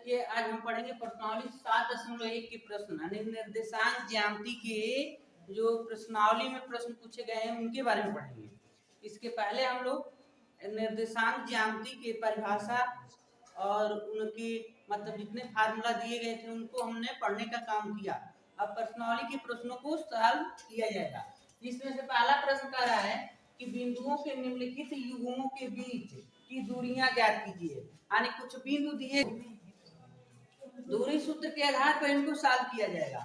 ये आज हम पढ़ेंगे प्रश्नावली 7.1 के प्रश्न यानी निर्देशांक ज्यामिति के जो प्रश्नावली में प्रश्न पूछे गए हैं उनके बारे में पढ़ेंगे। इसके पहले हम लोग निर्देशांक ज्यामिति की परिभाषा और उनकी मतलब जितने फार्मूला दिए गए थे उनको हमने पढ़ने का काम किया। अब प्रश्नावली के प्रश्नों को सॉल्व किया जाएगा, जिसमें से पहला प्रश्न कह रहा है कि बिंदुओं के निम्नलिखित युग्मों के बीच की दूरियां ज्ञात कीजिए। यानी कुछ बिंदु दिए, दूरी सूत्र के आधार पर इनको सॉल्व किया जाएगा।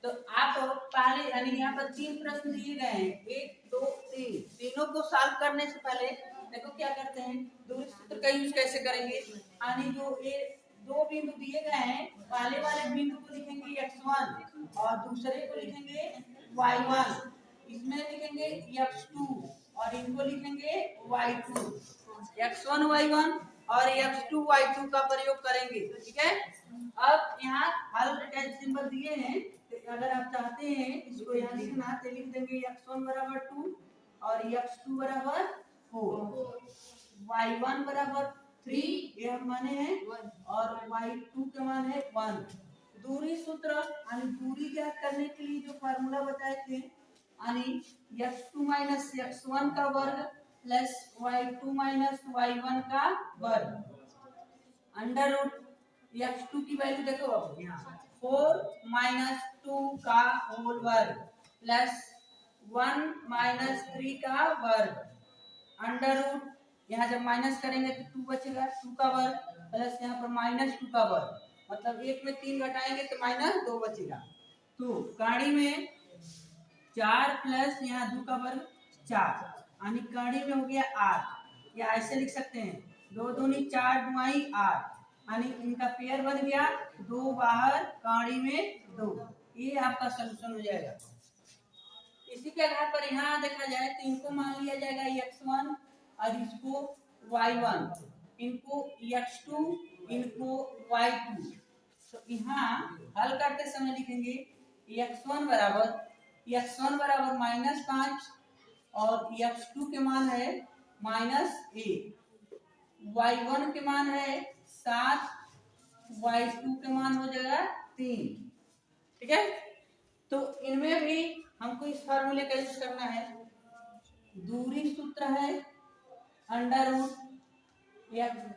तो आप पहले यानी यहाँ पर 3 प्रश्न दिए गए हैं, 1 2 3, तीनों को सॉल्व करने से पहले देखो क्या करते हैं, दूरी सूत्र का यूज कैसे करेंगे। यानी जो ये 2 बिंदु दिए गए हैं, पहले वाले बिंदु को लिखेंगे x1 और दूसरे को लिखेंगे y1, इसमें लिखेंगे x2 और इनको लिखेंगे y2। x1 y1 और x2 y2 का प्रयोग करेंगे, ठीक है। अब यहाँ हल का सिंबल दिए हैं, तो अगर आप चाहते हैं इसको यहाँ लिखना तो लिख देंगे x1 बराबर 2 और x2 बराबर 4, y1 बराबर 3 ये माने हैं और y2 के मान है 1। दूरी सूत्र यानी दूरी ज्ञात करने के लिए जो फार्मूला बताए थे, यानी x2 माइनस x1 का वर्ग प्लस y2 माइनस y1 का वर्ग अंडर रूट x2 की वैल्यू देखो अब यहाँ 4 माइनस 2 का होल वर्ग प्लस 1 माइनस 3 का वर्ग अंडर रूट, यहाँ जब माइनस करेंगे तो 2 बचेगा, 2 का वर्ग प्लस यहाँ पर माइनस 2 का वर्ग, मतलब 1 में 3 घटाएंगे तो माइनस 2 बचेगा। तो कड़ी में 4 प्लस यहाँ 2 का वर्ग 4, यानी कड़ी में हो गया 8, या ऐसे लिख सकते हैं 2 दूनी 4 दुआई 8, यानी इनका पेयर बन गया 2 बाहर कड़ी में 2। ये आपका सलूशन हो जाएगा। इसी के आधार पर यहाँ देखा जाए तो इनको मान लिया जाएगा x1 और इसको y1, इनको x2, इनको y2। तो यहाँ हल करते समय लिखेंगे x1 बराबर -5 और x2 के मान है -1, y1 के मान है 7, y2 के मान हो जाएगा 3, ठीक है। तो इनमें भी हमको इस फार्मूले का यूज करना है। दूरी सूत्र है अंडर रूट,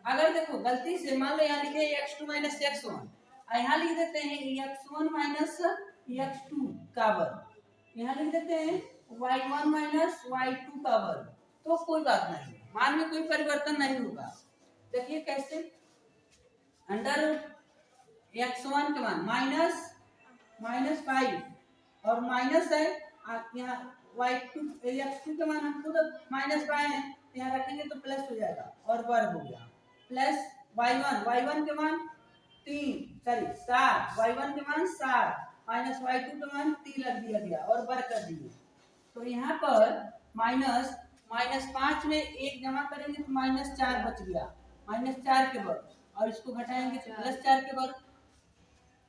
अगर देखो गलती से मान लो यहाँ लिखे x2 माइनस x1, यहाँ लिख देते हैं x1 माइनस x2 का वर्ग, यहाँ लिख देते हैं y1 माइनस y2 का वर्ग, तो कोई बात नहीं, मान में कोई परिवर्तन नहीं होगा। देखिए कैसे, अंडर रूट x1 के मान -5 और माइनस है यहाँ y2 x2 के मान हम खुद माइनस पाए हैं, यहाँ रखेंगे तो प्लस हो जाएगा और वर्ग हो गया, प्लस y1 के मान 7, y1 के मान 7 माइनस y2 के मान 3 लग दिया गया और वर्ग कर दिए। तो यहाँ पर -5 में 1 जमा करेंगे तो -4 बच गया, -4 के वर्ग, और इसको घटाएंगे तो +4 के वर्ग।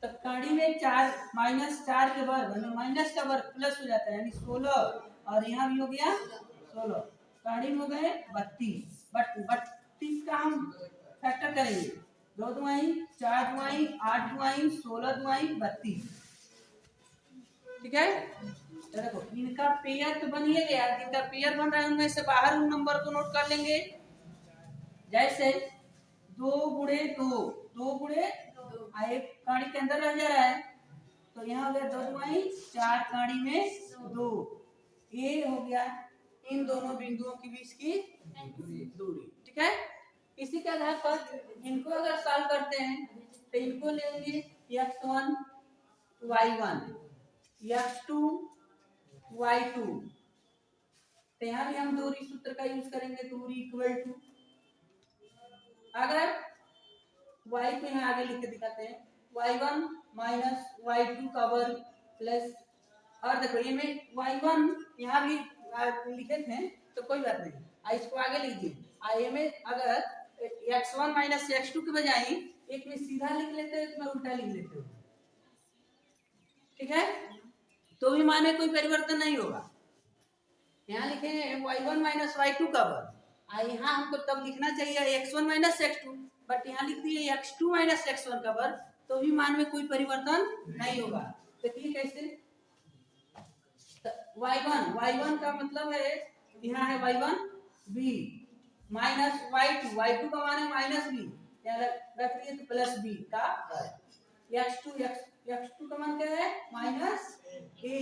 तो कड़ी में 4 -4 के वर्ग यानी माइनस का वर्ग प्लस हो जाता है, यानी 16, और यहाँ भी हो गया 16, कड़ी में हो गए 32, बट 32 का हम फैक्टर करेंगे, 2 दुआई 4 दुआई 8 दुआई 16 दुआई 32, ठीक है। तो देखो इनका पेयर तो बन ही गया, इनका पेयर बन रहा है, उनमें से बाहर उन नंबर को नोट कर लेंगे, जैसे 2 गुणे 2 एक काड़ी के अंदर रह जा रहा है, तो यहाँ हो गया 2 दुआई 4 काड़ी में 2, ये हो गया इन दोनों बिंदुओं के बीच की दूरी, ठीक है। इसी के आधार पर इनको अगर सॉल्व करते हैं तो इनको लेंगे x1 y1 x2 y2, तो यहाँ भी हम दूरी सूत्र का यूज करेंगे, दूरी इक्वल टू, अगर y को यहाँ आगे लिख के दिखाते हैं y1 माइनस y2 का वर्ग प्लस, और देखो ये में y1 यहाँ भी लिखे थे तो कोई बात नहीं, इसको आगे लीजिए, ये में अगर x1 माइनस x2 के बजाय एक में सीधा लिख लेते हो, एक में उल्टा लिख लेते हो, ठीक है, तो भी माने कोई परिवर्तन नहीं होगा। यहाँ लिखे हैं y1 माइनस y2 का वर्ग, यहाँ हमको तब लिखना चाहिए x1 माइनस x2, बट यहाँ लिख दिए x2 माइनस x1 का वर्ग, तो भी मान में कोई परिवर्तन नहीं होगा। देखिए कैसे, y1 का मतलब है, यहाँ है y1 b माइनस y2 का मान है माइनस b, यहाँ रख दिए तो प्लस b का x2 का मान क्या है माइनस a,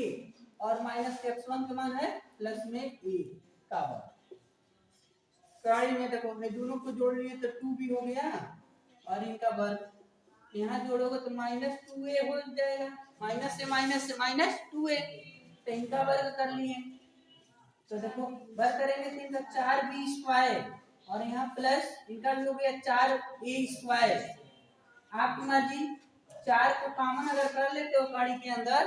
और माइनस x1 का मान है प्लस में a का वर्ग। कड़ी में देखो मैं दोनों को जोड़ लिए तो 2b हो गया, और इनका वर्ग यहाँ जोड़ोगे तो माइनस 2a हो जाएगा, माइनस से माइनस 2a, तो इनका वर्ग कर लिए। तो देखो वर्ग करेंगे तो इनका 4b स्क्वायर, और यहाँ प्लस इनका भी हो गया 4a स्क्वायर। आपकी मर्जी, 4 को कॉमन अगर कर लेते हो कड़ी के अंदर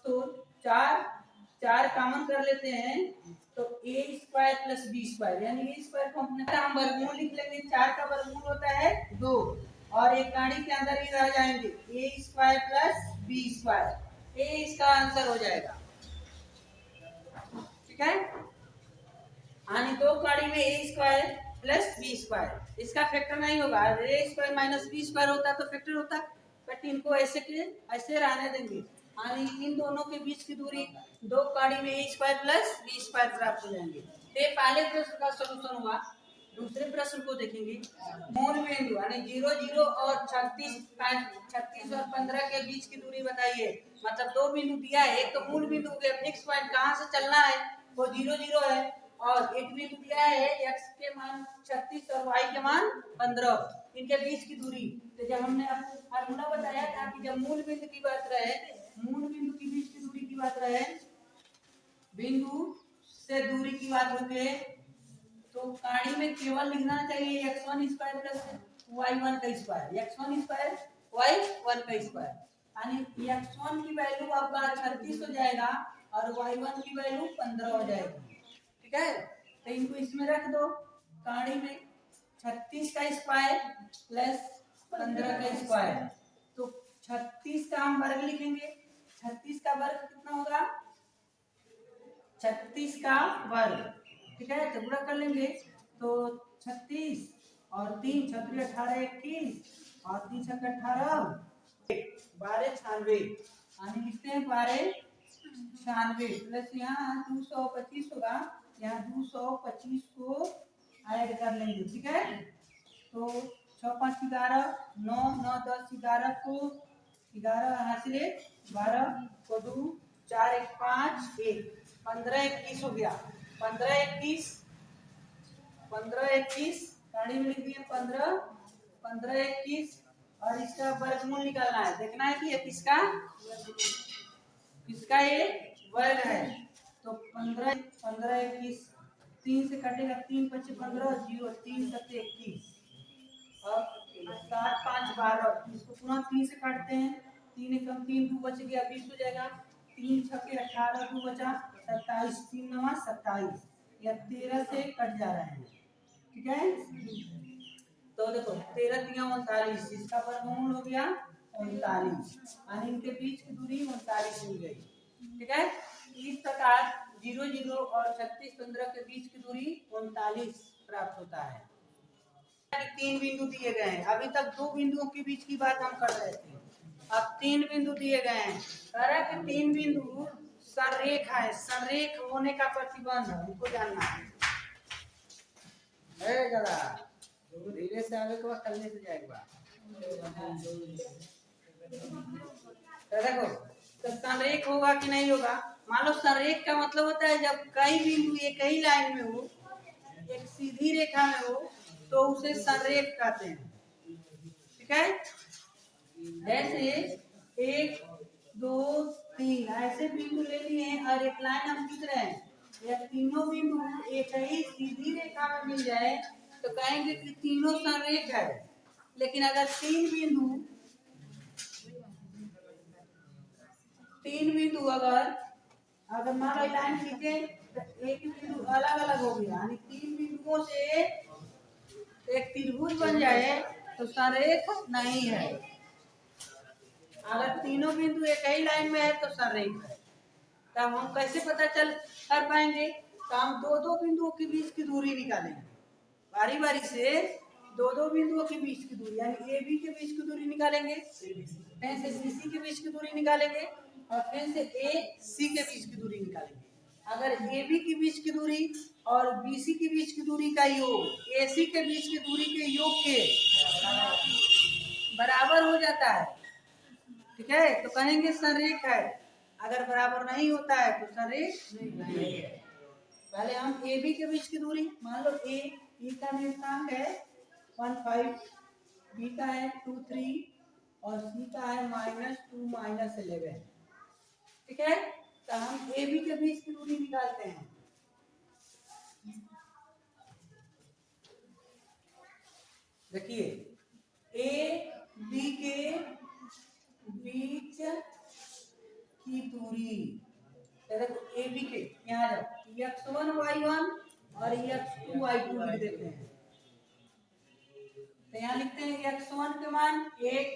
तो 4 कॉमन कर लेते हैं तो a square plus b square, यानी a स्क्वायर को हम वर्गमूल लिख लेंगे। 4 का वर्गमूल होता है 2, और एक कड़ी के अंदर ही रह जाएंगे a square plus b square, a इसका आंसर हो जाएगा। ठीक है, यानी दो कड़ी में a square plus b square, इसका फैक्टर नहीं होगा। a square minus b square होता तो फैक्टर होता, बट इनको ऐसे के ऐसे रहने देंगे। यानी इन दोनों के बीच की दूरी दो कड़ी में a square plus b square प्राप्त हो जाएंगे। ये पहले प्रश्न का सलूशन हुआ। दूसरे प्रश्न को देखेंगे। मूल बिंदु यानी 0 0 और 36 और 15 के बीच की दूरी बताइए। मतलब दो बिंदु दिया है, एक तो मूल बिंदु के फिक्स पॉइंट कहाँ से चलना है वो 0 0 है, और एक बिंदु दिया है x के मान 36 और y के मान 15, इनके बीच की दूरी। तो जब हमने आपको फार्मूला बताया था कि जब मूल बिंदु की बात रहे, मूल बिंदु के बीच की दूरी की बात रहे, बिंदु से दूरी की बात होके, तो कहानी में केवल लिखना चाहिए x1 स्क्वायर प्लस y1 का स्क्वायर, x1 स्क्वायर y1 का स्क्वायर, यानी x1 की वैल्यू आपका 36 हो जाएगा और y1 की वैल्यू 15 हो जाएगी। ठीक है, तो इनको इसमें रख दो कहानी में, 36 का स्क्वायर प्लस 15 का स्क्वायर, तो 36 का हम वर्ग लिखेंगे। 36 का वर्ग कितना होगा, 36 का वर्ग। ठीक है, तो पूरा कर लेंगे तो 36 और 3 छत्री 18 21 और 3 छक्के 18 12 96, यानी लिखते हैं 12 96 प्लस यहाँ 225 होगा, यहाँ 225 को ऐड कर लेंगे। ठीक है, तो 6 5 11 9 9 10 11 को 11 यहाँ से 12 को 2 4 1 5 1 15 21 हो गया। 15 21 गाड़ी में लिख दिए 15 15 21, और इसका वर्गमूल निकालना है, देखना है कि ये किसका ये वर्ग है। तो 15 15 21 3 से कटेगा, 3 5 15 0 3 7 21 और 7 5 12, इसको पुनः 3 से काटते हैं, 3 कम 3 2 बच गया 20 हो जाएगा, 3 छक्के 18 2 बचा 27 3 9 27, या 13 से कट जा रहा है। ठीक है, तो देखो 13 3 39, इसका वर्गमूल हो गया 39, यानी इनके बीच की दूरी 39 मिल गई। ठीक है, इस प्रकार 0 0 और 36 15 के बीच की दूरी 39 प्राप्त होता है। 3 बिंदु दिए गए हैं, अभी तक 2 बिंदुओं के बीच की बात हम कर रहे थे, अब 3 बिंदु दिए गए हैं। कह रहा है कि 3 बिंदु संरेख है, संरेख होने का प्रतिबंध हमको जानना है। जरा धीरे से आगे के बाद चलने से जाएगा। तो देखो, तो संरेख होगा कि नहीं होगा। मान लो संरेख का मतलब होता है जब कई बिंदु एक ही लाइन में हो, एक सीधी रेखा में हो, तो उसे संरेख कहते हैं। ठीक है, जैसे 1 2 3 ऐसे बिंदु ले लिए हैं और एक लाइन हम खींच रहे हैं, या तीनों बिंदु एक ही सीधी रेखा में मिल जाए तो कहेंगे कि तीनों संरेख है। लेकिन अगर तीन बिंदु अगर मान लो लाइन खींचे तो एक बिंदु अलग अलग हो गया, यानी 3 बिंदुओं से एक त्रिभुज बन जाए तो संरेख नहीं है। अगर तीनों बिंदु एक ही लाइन में है तो संरेख है। तब हम कैसे पता कर पाएंगे, तो हम दो बिंदुओं के बीच की दूरी निकालेंगे, बारी बारी से दो दो बिंदुओं के बीच की दूरी यानी ए बी के बीच की दूरी निकालेंगे, फिर से बी सी के बीच की दूरी निकालेंगे और फिर से ए सी के बीच की दूरी निकालेंगे। अगर ए बी के बीच की दूरी और बी सी के बीच की दूरी का योग ए सी के बीच की दूरी के योग के बराबर हो जाता है, ठीक है, तो कहेंगे संरेख है। अगर बराबर नहीं होता है तो संरेख नहीं है। पहले हम ए बी के बीच की दूरी मान लो ए का निर्देशांक है 1 5, बी का है 2 3 और सी का है -2 -11, ठीक है, तो हम ए बी के बीच की दूरी निकालते हैं। देखिए ए बी के बीच की दूरी, देखो ए बी के यहाँ जाओ x1 y1 और x2 y2 लिख देते हैं। तो यहाँ लिखते हैं x1 के मान 1,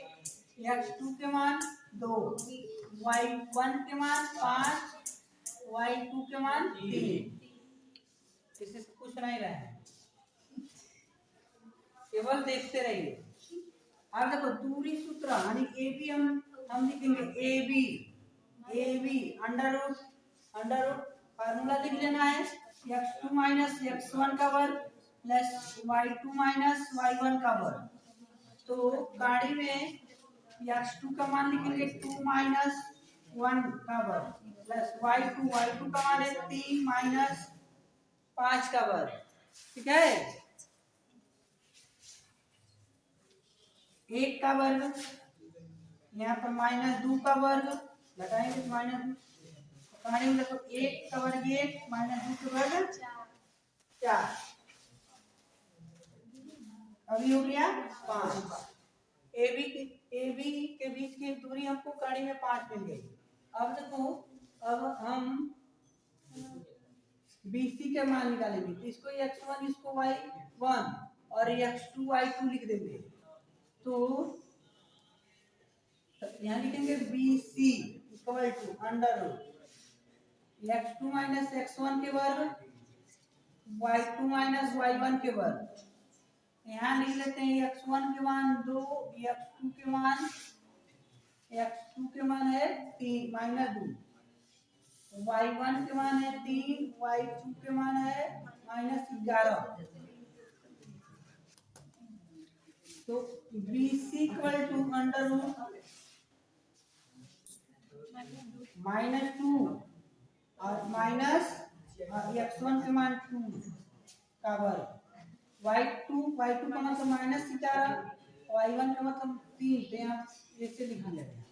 x2 के मान 2, y1 के मान 5, y2 के मान 3। किसी से पूछ नहीं रहे हैं, केवल देखते रहिए। अब देखो दूरी सूत्र यानी ए बी हम लिखेंगे A B under root formula लिख लेना है x2 माइनस x1 का वर्ग प्लस y2 माइनस y1 का वर्ग। तो गाड़ी में x2 का मान लिखेंगे 2 माइनस 1 का वर्ग प्लस y2 का मान है 3 माइनस 5 का वर्ग, ठीक है। 1 का वर्ग यहाँ पर -2 का वर्ग लगाएंगे तो -2 तो 1 का वर्ग 1 -2 का वर्ग 4, अभी हो गया 5। ए बी के बीच की दूरी हमको कड़ी में 5 मिल गई। अब देखो अब हम BC के मान निकालेंगे, तो इसको x1 इसको y1 और x2 y2 लिख देंगे। तो यहाँ लिखेंगे BC equal to under root x2 minus x1 के वर्ग y2 माइनस y1 के वर्ग। यहाँ लिख लेते हैं x1 के मान 2, x2 के मान है 3 -2, y1 के मान है 3, y2 के मान है -11। तो BC equal to under root -2 और माइनस x1 के मान 2 का वर्ग, y2 का मतलब -11, y1 का मतलब 3, तो यहाँ ऐसे लिखा जाएगा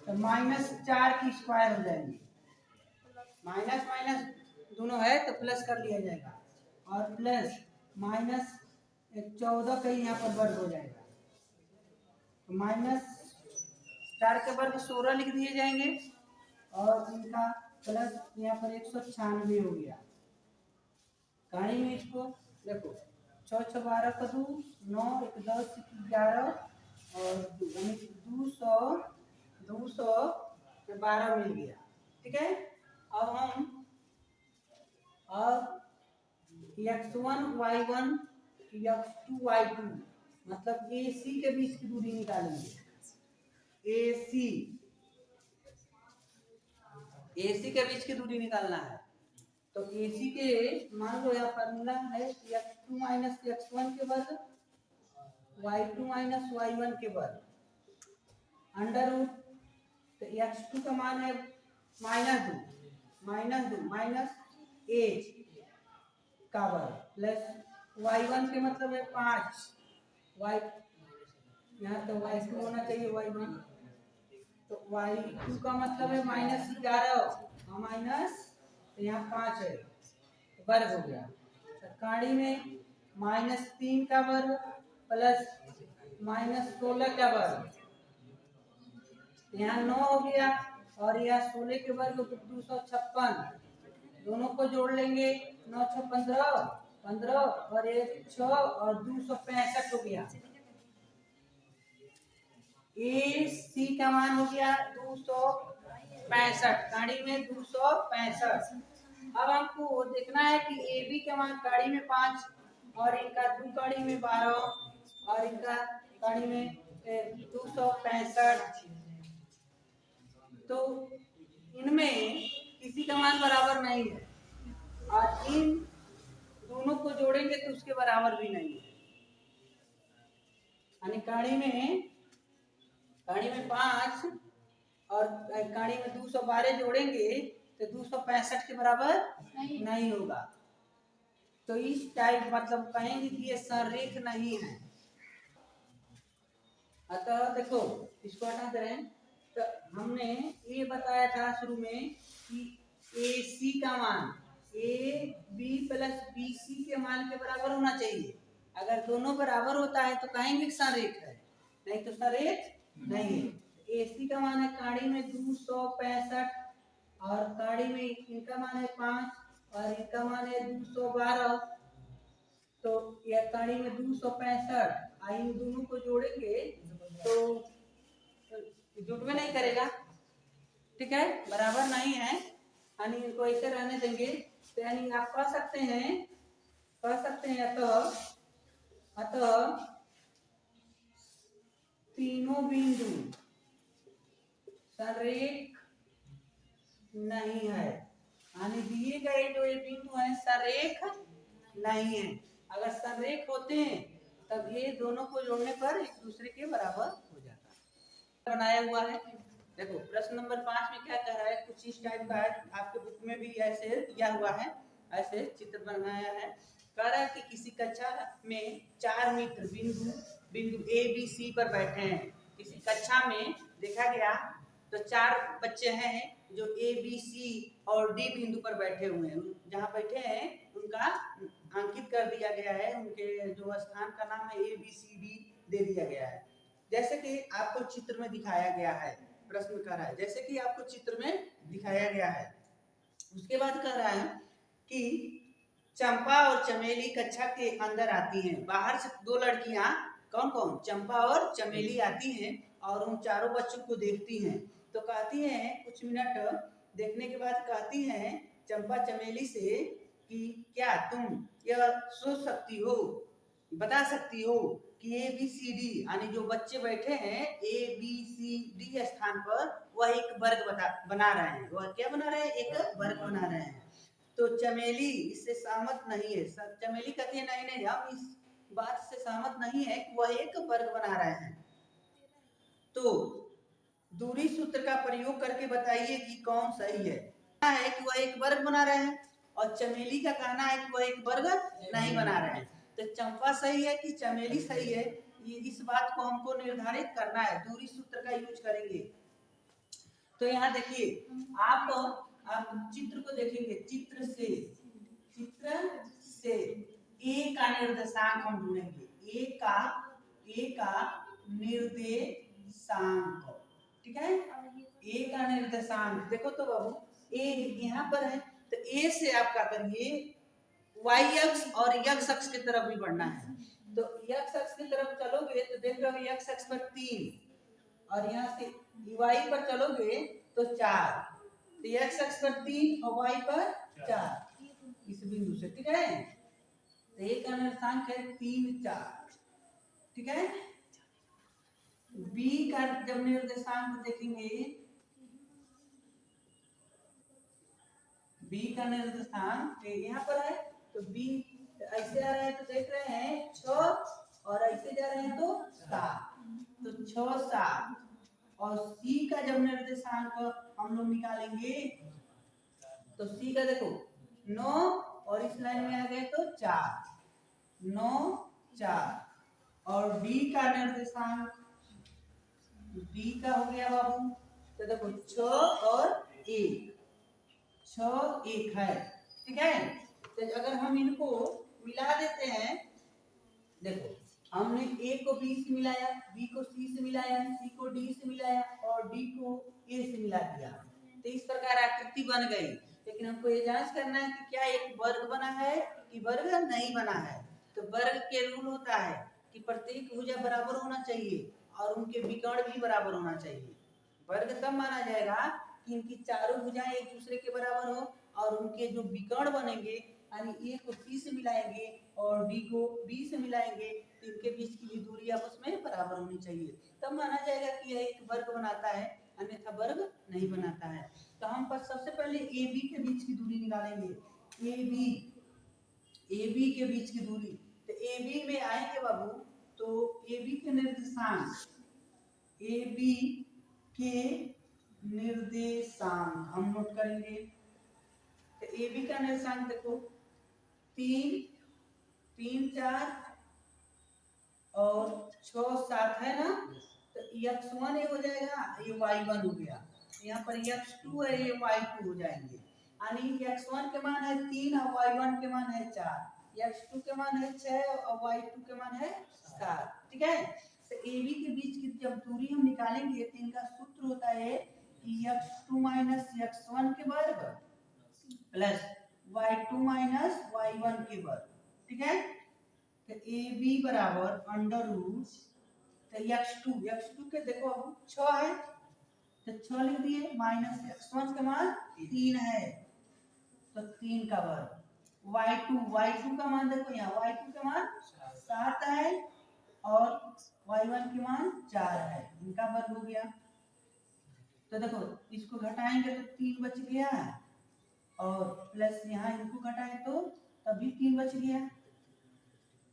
तो -4 की स्क्वायर हो जाएगी। माइनस माइनस दोनों है तो प्लस कर लिया जाएगा और प्लस -14 का यहाँ पर वर्ग हो जाएगा। तो -4 के वर्ग 16 लिख दिए जाएंगे और इनका प्लस यहाँ पर 196 हो गया। कहानी में इसको देखो 6 6 12 का 2 9 1 10 11 और 212 मिल गया, ठीक है। अब हम x1 y1 x2 y2 मतलब AC के बीच की दूरी निकालेंगे। AC के बीच की दूरी निकालना है तो AC के मान लो यहाँ फॉर्मूला है x2 माइनस x1 के वर्ग y2 माइनस y1 के वर्ग अंडर रूट। तो x2 का मान है -2 माइनस 8 का वर्ग प्लस y1 के मतलब है 5, y यहाँ तो y2 होना चाहिए y1, तो y2 का मतलब है -11 माइनस तो यहाँ 5 है वर्ग हो गया। काड़ी में -3 का वर्ग प्लस -16 का वर्ग, यहाँ 9 हो गया और यह 16 के वर्ग 256, दोनों को जोड़ लेंगे 9 6 15 और 1 6 और 265 हो गया। AC का मान हो गया 265, काड़ी में 265। अब हमको देखना है कि AB का मान काड़ी में 5 और इनका दो कड़ी में 12 और इनका कड़ी में 265। तो इनमें किसी का मान बराबर नहीं है और इन दोनों को जोड़ेंगे तो उसके बराबर भी नहीं है। यानी कड़ी में 5 और कड़ी में 212 जोड़ेंगे तो 265 के बराबर नहीं होगा। तो इस टाइप मतलब कहेंगे कि ये संरेख नहीं है। अतः देखो इसको हटा दे रहे हैं। तो हमने ये बताया था शुरू में कि ए सी का मान A B plus B C के मान के बराबर होना चाहिए। अगर दोनों बराबर होता है तो कहेंगे संरेख है, नहीं तो संरेख नहीं है। ए सी का मान है काड़ी में 265 और काड़ी में इनका मान है 5 और इनका मान है 212। तो यह काड़ी में 265 इन दोनों को जोड़ेंगे तो जुट में नहीं करेगा, ठीक है, बराबर नहीं है। यानी इनको ऐसे रहने देंगे। तो यानी आप कह सकते हैं अतः तीनों बिंदु संरेख नहीं है। यानी दिए गए जो ये बिंदु हैं संरेख नहीं है। अगर संरेख होते हैं तब ये दोनों को जोड़ने पर एक दूसरे के बराबर हो जाता। बनाया हुआ है, देखो प्रश्न नंबर 5 में क्या कह रहा है, कुछ इस टाइप का है। आपके बुक में भी ऐसे दिया हुआ है, ऐसे चित्र बनाया है। कह रहा है कि किसी कक्षा में 4 मित्र बिंदु ए बी सी पर बैठे हैं। किसी कक्षा में देखा गया तो 4 बच्चे हैं जो ए बी सी और डी बिंदु पर बैठे हुए हैं। जहाँ बैठे हैं उनका अंकित कर दिया गया है, उनके जो स्थान का नाम है ए बी सी डी दे दिया गया है। जैसे कि आपको चित्र में दिखाया गया है, प्रश्न कर रहा है जैसे कि आपको चित्र में दिखाया गया है। उसके बाद कह रहा है कि चंपा और चमेली कक्षा के अंदर आती हैं। बाहर से 2 लड़कियां कौन कौन, चंपा और चमेली आती हैं और उन चारों बच्चों को देखती हैं। तो कहती हैं, कुछ मिनट देखने के बाद कहती हैं चंपा चमेली से कि क्या तुम यह सोच सकती हो, बता सकती हो कि ए बी सी डी यानी जो बच्चे बैठे हैं ए बी सी डी स्थान पर वह एक वर्ग बना रहे हैं। वह क्या बना रहे हैं, एक वर्ग बना रहे हैं। तो चमेली इससे सहमत नहीं है। चमेली कहती है नहीं हम इस बात से सहमत नहीं है कि वह एक वर्ग बना रहे हैं। तो दूरी सूत्र का प्रयोग करके बताइए कि कौन सही है कि वह एक वर्ग बना रहे हैं और चमेली का कहना है कि वह एक वर्ग नहीं बना रहे हैं। तो चंपा सही है कि चमेली सही है, ये इस बात को हमको निर्धारित करना है। दूरी सूत्र का यूज करेंगे। तो यहाँ देखिए आप चित्र को देखेंगे, चित्र से ए का निर्देशांक हम ढूंढेंगे। ए का निर्देशांक, ठीक है। ए का निर्देशांक देखो तो बाबू, ए यहाँ पर है तो ए से आप क्या करिए, वाई अक्ष और एक्स अक्ष की तरफ भी बढ़ना है। तो एक्स अक्ष की तरफ चलोगे तो देख रहे हो एक्स अक्ष पर 3 और यहाँ से वाई पर चलोगे तो 4। तो एक्स अक्ष पर 3 और वाई पर 4 इस बिंदु से, ठीक है। तो ए का निर्देशांक है 3 4, ठीक है। बी का जब निर्देशांक देखेंगे, बी का निर्देशांक यहाँ पर है तो बी ऐसे आ रहा है तो देख रहे हैं 6 और ऐसे जा रहे हैं तो 7, तो 6 7। और सी का जब निर्देशांक हम लोग निकालेंगे तो सी का देखो 9 और इस लाइन में आ गए तो 4 9 4। और डी का निर्देशांक, डी का हो गया बाबू तो देखो 6 और 1 6 1 है, ठीक है। तो अगर हम इनको मिला देते हैं, देखो हमने ए को बी से मिलाया, बी को सी से मिलाया, सी को डी से मिलाया और डी को ए से मिला दिया, तो इस प्रकार आकृति बन गई। लेकिन हमको ये जांच करना है कि क्या एक वर्ग बना है कि वर्ग नहीं बना है। तो वर्ग के रूल होता है कि प्रत्येक भुजा बराबर होना चाहिए और उनके विकर्ण भी बराबर होना चाहिए। वर्ग तब माना जाएगा कि इनकी चारों भुजाएं एक दूसरे के बराबर हो और उनके जो विकर्ण बनेंगे यानी ए को सी से मिलाएंगे और डी को बी से मिलाएंगे तो इनके बीच की भी दूरी आपस में बराबर होनी चाहिए, तब माना जाएगा कि यह एक वर्ग बनाता है, अन्यथा वर्ग नहीं बनाता है। तो हम पर सबसे पहले ए बी के बीच की दूरी निकालेंगे। ए बी के बीच की दूरी, तो ए बी में आएंगे बाबू, तो ए बी के निर्देशांक, ए बी के निर्देशांक हम नोट करेंगे। तो ए बी का निर्देशांक देखो 3, 3, 4 और 6, 7 है ना, तो x1 ये हो जाएगा, ये y1 हो गया, यहाँ पर x2 है, ये y2 हो जाएंगे। यानी x1 के मान है 3 और y1 के मान है 4, x2 के मान है 6 और y2 के मान है 7। ठीक है, तो AB के बीच की जब दूरी हम निकालेंगे तो इनका सूत्र होता है कि x2 माइनस x1 के वर्ग प्लस y2 माइनस y1 के वर्ग। ठीक है, तो AB बराबर अंडर रूट, तो x2 के देखो अब 6 है तो 6 लिख दिए, माइनस x1 के मान 3 है तो 3 का वर्ग, y2 का मान देखो यहाँ y2 का मान 7 है और y1 के मान 4 है, इनका वर्ग हो गया। तो देखो इसको घटाएंगे तो 3 बच गया और प्लस यहाँ इनको घटाएं तो तभी 3 बच गया,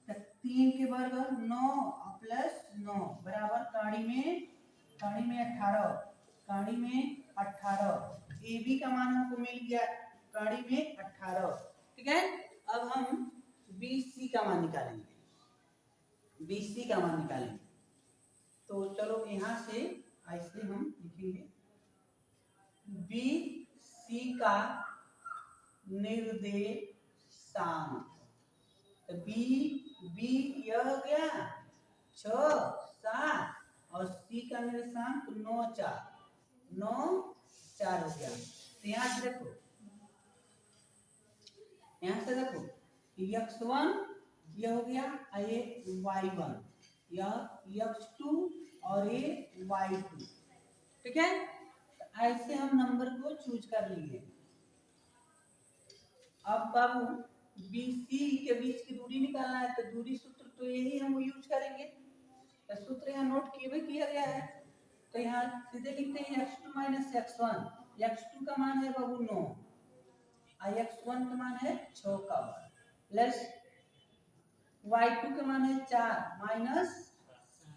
3 के वर्ग 9 प्लस 9 बराबर काड़ी में 18, काड़ी में 18, ए बी का मान हमको मिल गया काड़ी में 18। ठीक है, अब हम बी सी का मान निकालेंगे, बी सी का मान निकालेंगे। तो चलो यहाँ से ऐसे हम लिखेंगे बी सी का निर्देशांक, बी यह हो गया 6, 7 और सी का निर्देशांक 9, 4 हो गया। तो यहाँ से देखो x1 यह हो गया, ये y1, यह x2 और ये y2। ठीक है, ऐसे हम नंबर को चूज कर लिए। अब बाबू BC के बीच की दूरी निकालना है, तो दूरी सूत्र तो यही हम यूज करेंगे, तो सूत्र यहाँ नोट किया गया है, तो यहाँ सीधे लिखते हैं x2 माइनस x1, x2 का मान है बाबू 9 और x1 का मान है 6 का वर्ग प्लस y2 का मान है 4 माइनस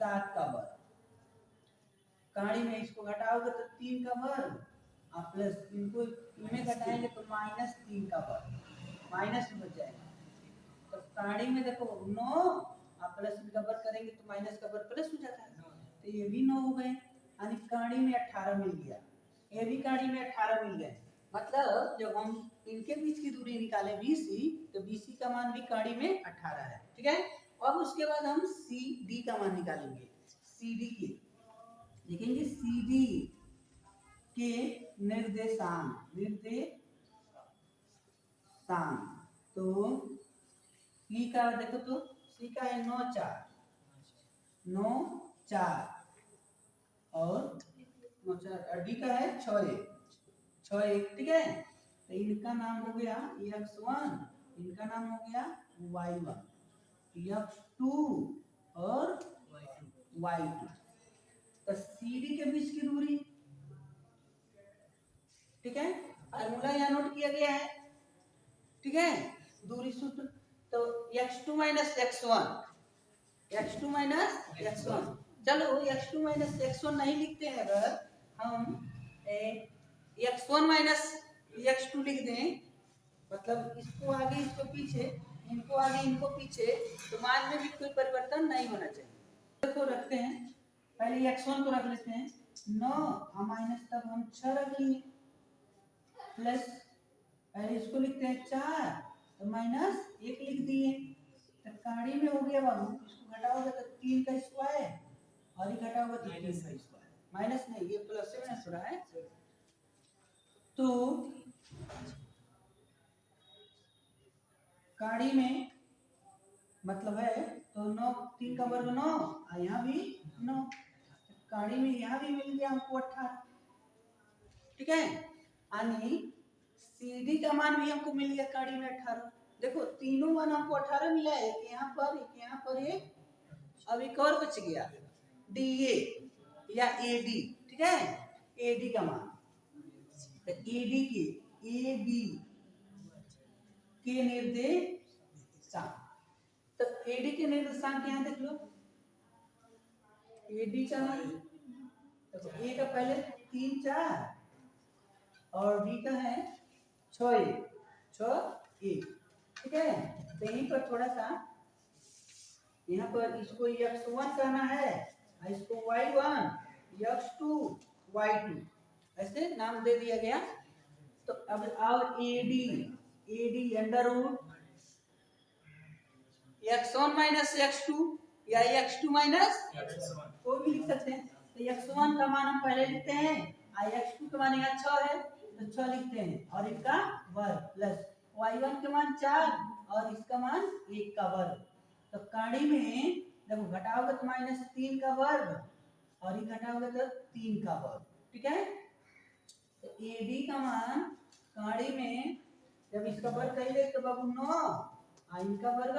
7 का वर्ग, कहानी में इसको घटाओगे तो 3 का वर्ग और प्लस इनको इनमें घटाएंगे तो माइनस 3 का वर्ग, माइनस में बच जाएगा। तो कहानी में देखो 9 और प्लस का वर्ग करेंगे तो माइनस का वर्ग प्लस हो जाता है, तो ये भी 9 हो गए, यानी कहानी में 18 मिल गया, ये भी कहानी में 18 मिल गए। मतलब जब हम इनके बीच की दूरी निकाले BC, तो BC का मान भी कहानी में 18 है। ठीक है, अब उसके बाद हम CD का मान निकालेंगे, CD की लिखेंगे CD के निर्देशांक, तो C का देखो तो C का है 9, 4 और 9, 4 D का है 6, 1। ठीक है, तो इनका नाम हो गया x1, इनका नाम हो गया y1, x2 और y2। तो CD के बीच की दूरी, ठीक है, फार्मूला यहाँ नोट किया गया है। ठीक है, दूरी सूत्र तो x2 माइनस x1, चलो x2 माइनस x1 नहीं लिखते हैं, अगर हम x1 माइनस x2 लिख दें, मतलब इसको आगे इसको पीछे, इनको आगे इनको पीछे, तो मान में भी कोई परिवर्तन नहीं होना चाहिए। तो रखते हैं, पहले x1 को रख लेते हैं 9 और माइनस तब हम 6 रख लिए, प्लस पहले इसको लिखते हैं 4 तो माइनस 1 लिख दिए, तो कहानी में हो गया बाबू, इसको घटाओगे तो 3 का स्क्वायर और ये घटाओगे तो 3 का स्क्वायर, माइनस नहीं ये प्लस से माइनस हो रहा है। तो कहानी में मतलब है तो 9, 3 का वर्ग 9 और यहाँ भी 9, कहानी में यहाँ भी मिल गया हमको 18। ठीक है, यानी CD का मान भी हमको मिल गया कहानी में 18। देखो तीनों मान हमको 18 मिला है, एक यहाँ पर एक यहाँ पर एक, अब एक और बच गया डी ए या ए डी, ठीक है, ए डी का मान, तो ए डी के ए बी के निर्देशांक, तो ए डी के निर्देशांक यहाँ देख लो, ए डी का मान तो ए का पहले 3 4 और डी का है 6 1, ठीक है। तो यहीं पर थोड़ा सा यहाँ पर इसको x1 कहना है और इसको y1 x2 y2 ऐसे नाम दे दिया गया। तो अब आओ AD under root x1 minus x2 या x2 माइनस कोई भी लिख सकते हैं। तो x1 का मान हम पहले लिखते हैं और x2 का मान यहाँ 6 है तो 6 लिखते हैं और इनका वर्ग प्लस y1 के मान 4 और इसका मान 1 का वर्ग। तो काड़ी में देखो घटाओगे तो -3 का वर्ग और ये घटाओगे तो 3 का वर्ग, ठीक है। तो AD का मान काड़ी में जब इसका वर्ग करेंगे तो बाबू 9 और इनका वर्ग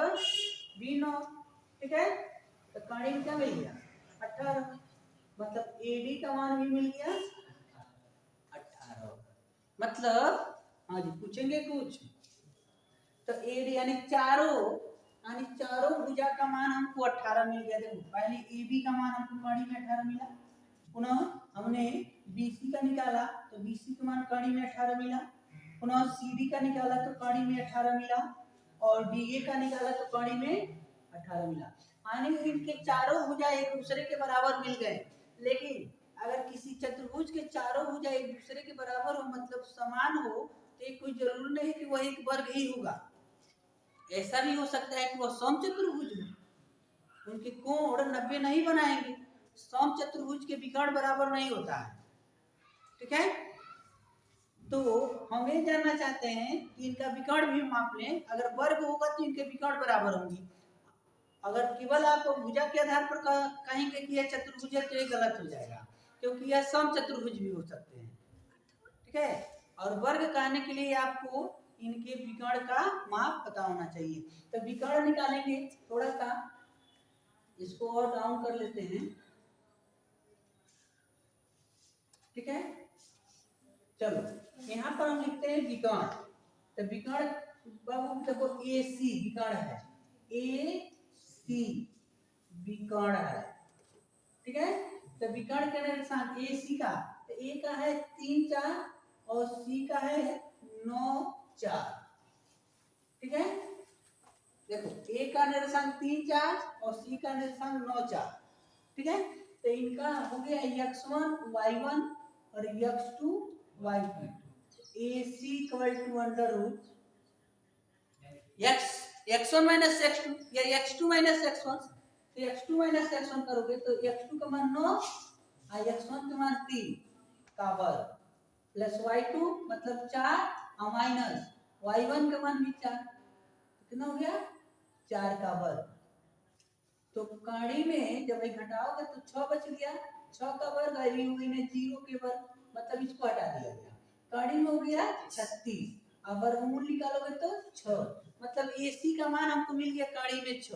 भी 9, ठीक है। तो काड़ी में क्या मिल गया 18, मतलब AD का मान भी मिल गया 18। मतलब हाँ जी पूछेंगे कुछ तो AD यानी चारों भुजा का मान हमको 18 मिल गया। देखो पहले AB का मान हमको काड़ी में 18 मिला, पुनः हमने BC का निकाला तो BC का मान काड़ी में 18 मिला, पुनः CD का निकाला तो काड़ी में 18 मिला और DA का निकाला तो काड़ी में 18 मिला। यानी इनके चारों भुजा एक दूसरे के बराबर मिल गए। लेकिन अगर किसी चतुर्भुज के चारों भुजा एक दूसरे के बराबर हो मतलब समान हो तो कोई जरूरी नहीं कि वह एक वर्ग ही होगा, ऐसा भी हो सकता है कि वह समचतुर्भुज हो, उनके कोण 90 नहीं बनाएंगे, समचतुर्भुज के विकर्ण बराबर नहीं होता है, ठीक है। तो हम ये जानना चाहते हैं कि इनका विकर्ण भी माप लें, अगर वर्ग होगा तो इनके विकर्ण बराबर होंगे। अगर केवल आप भुजा के आधार पर कहेंगे कि यह चतुर्भुज है तो ये गलत हो जाएगा, क्योंकि यह समचतुर्भुज भी हो सकते हैं, ठीक है। और वर्ग कहने के लिए आपको इनके विकर्ण का माप पता होना चाहिए। तो विकर्ण निकालेंगे, थोड़ा सा इसको और डाउन कर लेते हैं, ठीक है। चलो यहाँ पर हम लिखते हैं विकर्ण। तो विकर्ण बाबू देखो AC विकर्ण है, AC विकर्ण है, ठीक है। तो विकर्ण के निर्देशांक AC का तो A का है 3 4 और C का है 9 4, ठीक है। देखो A का निर्देशांक 3 4 और C का निर्देशांक 9 4, ठीक है। तो इनका हो गया x1 y1 और x2 y2। AC equal to under root x1 minus x2 या x2 माइनस x1। तो x2 माइनस x1 करोगे तो x2 का मान 9 और x1 का मान 3 का वर्ग प्लस y2 मतलब 4 और माइनस y1 का मान भी 4, कितना हो गया 4 का वर्ग। तो काड़ी में जब घटाओगे तो 6 बच गया, 6 का वर्ग और ये हुई में 0 के वर्ग, मतलब इसको हटा दिया गया, काड़ी में हो गया 36 और वर्गमूल निकालोगे तो 6, मतलब AC का मान हमको मिल गया काड़ी में 6,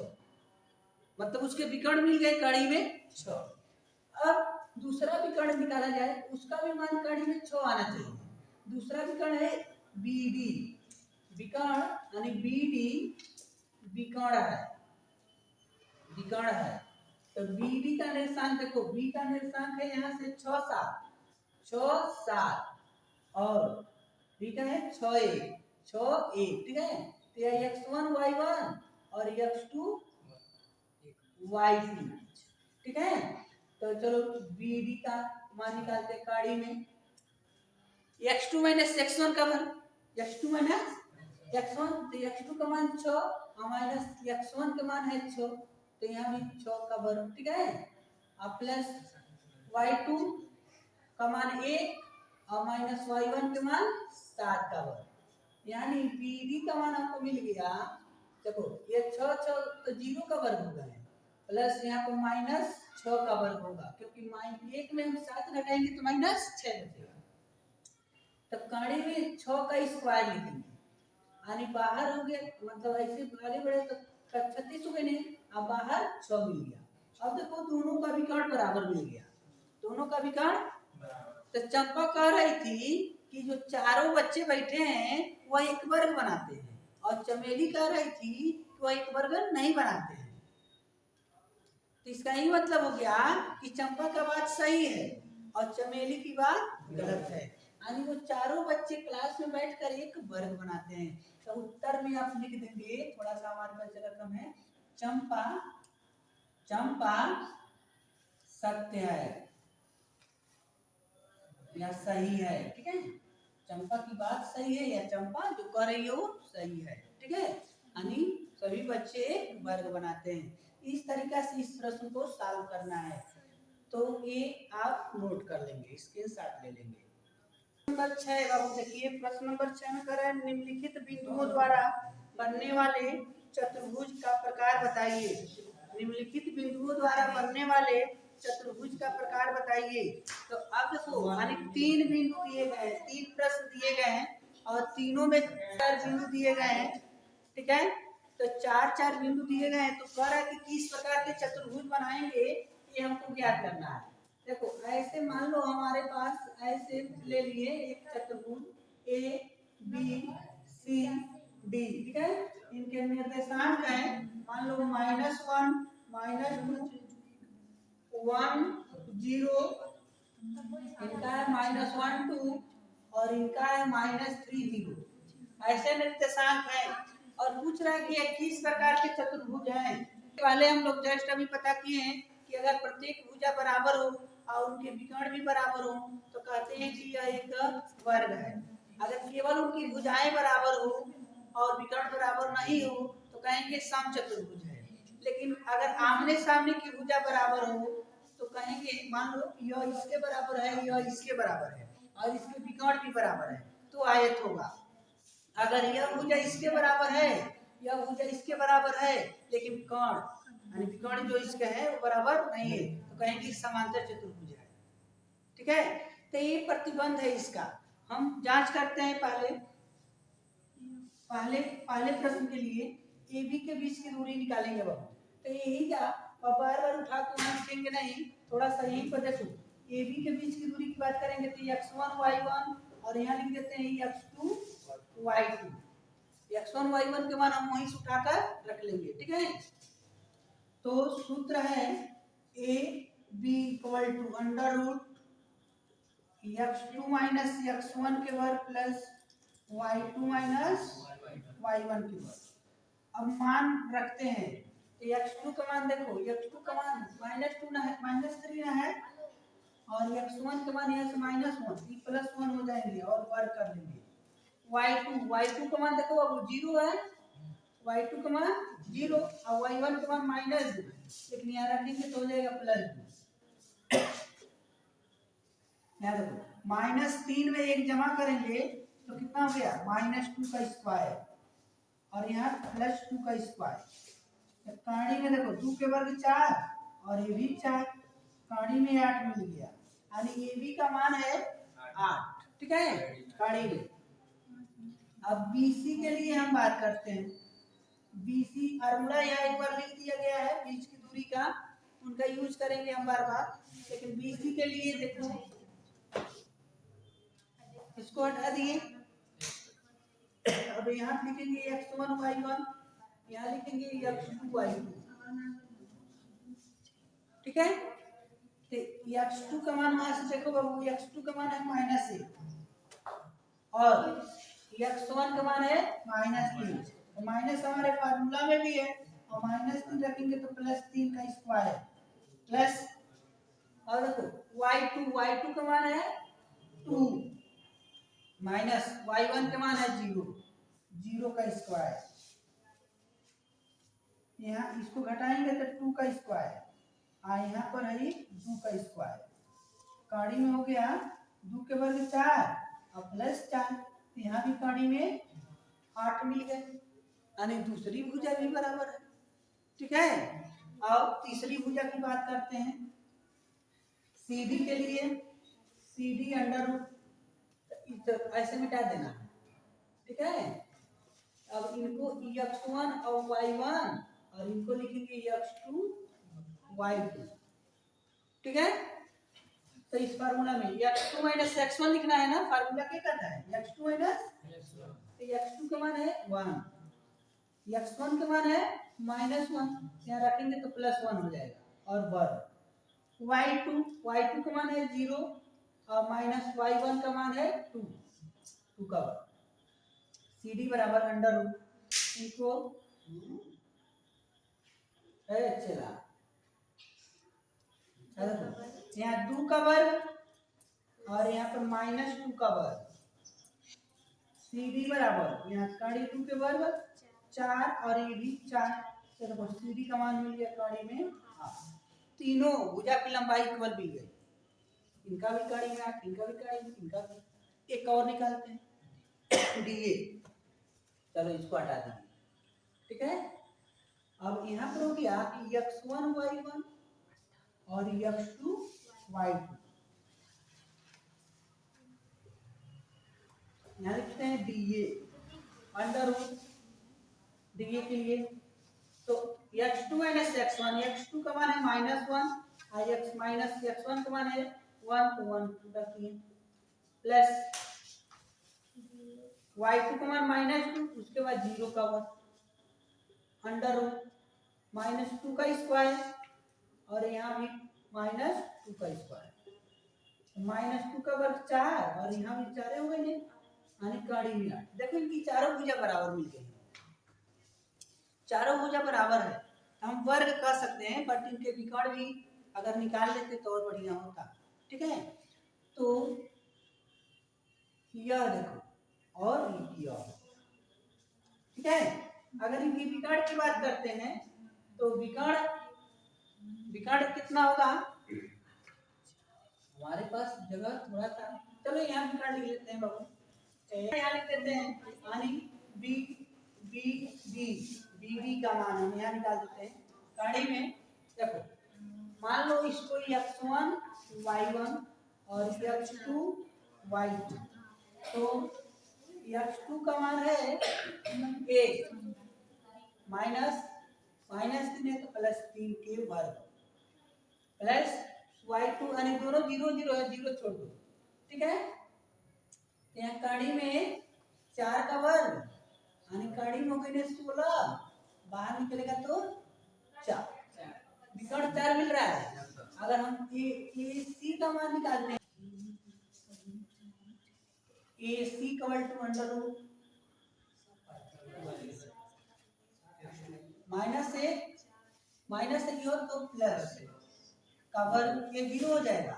मतलब उसके विकर्ण मिल गए काड़ी में 6। अब दूसरा विकर्ण निकाला जाए, उसका भी मान काड़ी में 6 आना चाहिए। दूसरा विकर्ण है BD विकर्ण, यानी BD विकर्ण है। तो BD का निर्देशांक देखो, B का निर्देशांक है यहाँ से 6 7 और B का है 6 1, ठीक है। तो यह x1 y1 और x2 y2, ठीक है। तो चलो BD का मान निकालते हैं काड़ी में, x2 माइनस x1 का वर्ग, x2 माइनस x1 तो x2 का मान 6 और माइनस x1 का मान है 6 तो यहाँ भी 6 का वर्ग, ठीक है। अब प्लस y2 का मान 1 और माइनस y1 के मान 7 का वर्ग, यानी BD का मान आपको मिल गया। देखो ये 6 6 तो 0 का वर्ग होगा प्लस यहाँ पर माइनस 6 का वर्ग होगा, क्योंकि -1 में हम 7 घटाएंगे तो -6 बचेगा। तो काड़ी में 6 का स्क्वायर लिखेंगे यानी बाहर हो गया, मतलब ऐसे आगे बढ़े तो 36 हो गए नहीं, अब बाहर 6 मिल गया। अब देखो दोनों का विकर्ण बराबर मिल गया, दोनों का विकर्ण। तो चंपा कह रही थी कि जो चारों बच्चे बैठे हैं वह एक वर्ग बनाते हैं, और चमेली कह रही थी कि वह एक वर्ग नहीं बनाते हैं। तो इसका यही मतलब हो गया कि चंपा का बात सही है और चमेली की बात गलत है, यानी वो चारों बच्चे क्लास में बैठकर एक वर्ग बनाते हैं। तो उत्तर में आप लिख देंगे, थोड़ा सा हमारे पास जगह कम है, चंपा चंपा सत्य है या सही है, ठीक है। चंपा की बात सही है या चंपा जो कह रही हो सही है, ठीक है। यानी सभी बच्चे वर्ग बनाते हैं। इस तरीका से इस प्रश्न को सॉल्व करना है, तो ये आप नोट कर लेंगे, स्क्रीनशॉट ले लेंगे। नंबर 6 बाबू देखिए, प्रश्न नंबर 6 में कह रहा है निम्नलिखित बिंदुओं द्वारा बनने वाले चतुर्भुज का प्रकार बताइए। निम्नलिखित बिंदुओं द्वारा बनने वाले चतुर्भुज का प्रकार बताइए। तो अब देखो यानी 3 बिंदु दिए गए हैं, 3 प्रश्न दिए गए हैं और तीनों में 4 बिंदु दिए गए हैं, ठीक है। तो 4 बिंदु दिए गए हैं, तो कह रहा है कि किस प्रकार के चतुर्भुज बनाएंगे ये हमको ज्ञात करना है। देखो ऐसे मान लो हमारे पास ऐसे ले लिए एक चतुर्भुज ए बी सी डी, ठीक है। इनके निर्देशांक है मान लो -1 -2 1 0, इनका है -1 2 और इनका है -3 0, ऐसे निर्देशांक है। और पूछ रहा है कि 21 प्रकार के चतुर्भुज हैं। पहले हम लोग जस्ट अभी पता किए हैं कि अगर प्रत्येक भुजा बराबर हो और उनके विकर्ण भी बराबर हो तो कहते हैं कि यह एक वर्ग है। अगर केवल उनकी भुजाएं बराबर हो और विकर्ण बराबर नहीं हो तो कहेंगे समचतुर्भुज है। लेकिन अगर आमने सामने की भुजा बराबर हो तो कहेंगे, मान लो यह इसके बराबर है, यह इसके बराबर है और इसके विकर्ण भी बराबर है तो आयत होगा। अगर यह भुजा इसके बराबर है, यह भुजा इसके बराबर है, लेकिन कर्ण यानी विकर्ण जो इसका है वो बराबर नहीं है तो कहेंगे समांतर चतुर्भुज है, ठीक है। तो ये प्रतिबंध है इसका। हम जांच करते हैं पहले पहले पहले प्रश्न के लिए ए बी के बीच की दूरी निकालेंगे बाबू। तो यही का बार बार उठा के वहां लिखेंगे नहीं, थोड़ा सा यहीं पर देखो ए बी के बीच की दूरी की बात करेंगे तो x1 y1 और यहाँ लिख देते हैं x2 y2। x1 y1 के मान हम वहीं से उठाकर रख लेंगे, ठीक है। तो सूत्र है a b equal to under root x2 minus x1 के वर्ग प्लस y2 माइनस y1 के वर्ग। अब मान रखते हैं तो x2 का मान देखो, x2 का मान -2 ना है, -3 ना है, और x1 का मान यहाँ से -1 ये +1 हो जाएंगे और वर्ग कर लेंगे। y2 का मान देखो अब 0 है, y2 का मान 0 और y1 का मान -2, लेकिन यहाँ रखेंगे तो हो जाएगा +2। यहाँ देखो -3 में 1 जमा करेंगे तो कितना हो गया -2 का स्क्वायर और यहाँ +2 का स्क्वायर। कहानी में देखो 2 के वर्ग 4 और ये भी 4, कहानी में 8 मिल गया, यानी ये भी का मान है 8, ठीक है कहानी में। अब BC के लिए हम बात करते हैं। BC फॉर्मूला यहाँ एक बार लिख दिया गया है बीच की दूरी का, उनका यूज करेंगे हम बार बार, लेकिन BC के लिए देखो इसको हटा दिए, अब यहाँ लिखेंगे x1 y1, यहाँ लिखेंगे x2 y2, ठीक है। तो x2 का मान वहां से देखो बाबू, x2 का मान है -1 और x1 का मान है -3, तो माइनस हमारे फार्मूला में भी है और -3 रखेंगे तो +3 का स्क्वायर प्लस, और देखो y2 का मान है 2 माइनस y1 का मान है 0 का स्क्वायर, यहाँ इसको घटाएंगे तो 2 का स्क्वायर और यहाँ पर है 2 का स्क्वायर, कहानी में हो गया 2 के वर्ग 4 और +4, तो यहाँ भी कहानी में 8 मिल गए, यानी दूसरी भुजा भी बराबर है, ठीक है। और तीसरी भुजा की बात करते हैं CD के लिए, CD अंडर रूट ऐसे मिटा देना, ठीक है। अब इनको x1 और y1 और इनको लिखेंगे x2 y2, ठीक है। तो इस फार्मूला में x2 माइनस x1 लिखना है ना, फार्मूला क्या कहता है x2 माइनस, तो x2 का मान है 1, x1 का मान है -1, यहाँ रखेंगे तो +1 हो जाएगा और वर्ग y2 का मान है 0 और -y1 का मान है 2 का वर्ग, CD बराबर अंडर रूट इनको चला यहाँ 2 का वर्ग और यहाँ पर -2 का वर्ग, CD बराबर यहाँ काड़ी 2 के वर्ग 4 और ये भी 4, चलो CD का मान मिल गया काड़ी में 8, तीनों भुजा की लंबाई इक्वल मिल गई, इनका भी काड़ी में 8, इनका भी काड़ी में, इनका भी। एक और निकालते हैं DA, चलो इसको हटा दीजिए, ठीक है। अब यहाँ पर हो गया कि x1 y1 और x2 y2, यहाँ लिखते हैं DA अंडर रूट DA के लिए, तो x2 माइनस x1, x2 का मान है -1 और x माइनस x1 का मान है 1, तो 1 रखिए प्लस y2 का मान -2, उसके बाद 0 का वर्ग अंडर रूट -2 का स्क्वायर और यहाँ भी -2 का स्क्वायर, -2 का वर्ग 4 और यहाँ भी 4 हो गए यानी काड़ी में 8। देखो इनकी चारों भुजा बराबर मिल गई, चारों भुजा बराबर है, हम वर्ग कर सकते हैं, बट इनके विकर्ण भी अगर निकाल लेते तो और बढ़िया होता, ठीक है। तो यह देखो और यह, ठीक है। अगर इनकी विकर्ण की बात करते हैं तो विकर्ण कितना होगा, हमारे पास जगह थोड़ा था, चलो यहाँ विकर्ण लिख लेते हैं बाबू, यहाँ लिख देते हैं यानी BD का मान हम यहाँ निकाल देते हैं काड़ी में। देखो मान लो इसको x1 y1 और x2 y2, तो x2 का मान है 1 माइनस 3 है तो +3 के वर्ग प्लस y2 यानी दोनों 0 0 है, 0 छोड़ दो, ठीक है। यहाँ काड़ी में 4 का वर्ग यानी काड़ी में हो गई 16, बाहर निकलेगा तो 4, विकर्ण 4 मिल रहा है। अगर हम AC का मान निकालते हैं, AC = अंडर रूट माइनस से और तो प्लस का वर्ग, ये 0 हो जाएगा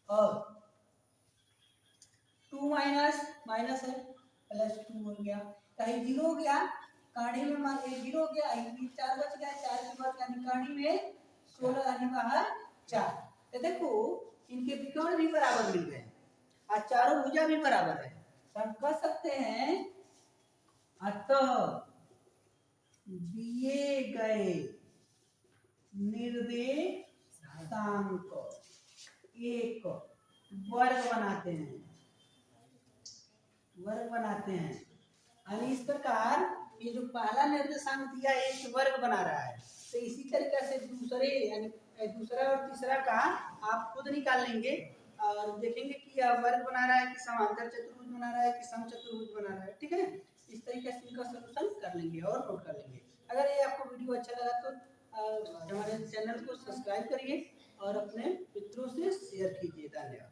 और 2 माइनस है +2 हो गया, कहीं 0 हो गया, काड़ी में मान 0 हो गया, 4 बच गया, 4 के बाद यानी काड़ी में 16 यानी बाहर 4। तो देखो इनके विकर्ण भी बराबर मिल गए और चारों भुजा भी बराबर है, तो हम कह सकते हैं अतः दिए गए निर्देशांक एक वर्ग बनाते हैं यानी इस प्रकार ये जो पहला निर्देशांक दिया है एक वर्ग बना रहा है, तो इसी तरीके से दूसरे यानी दूसरा और तीसरा का आप खुद निकाल लेंगे और देखेंगे कि यह वर्ग बना रहा है कि समांतर चतुर्भुज बना रहा है कि समचतुर्भुज बना रहा है, ठीक है। इस तरीके से इनका सलूशन कर लेंगे और नोट कर लेंगे। अगर ये आपको वीडियो अच्छा लगा तो हमारे चैनल को सब्सक्राइब करिए और अपने मित्रों से शेयर कीजिए। धन्यवाद।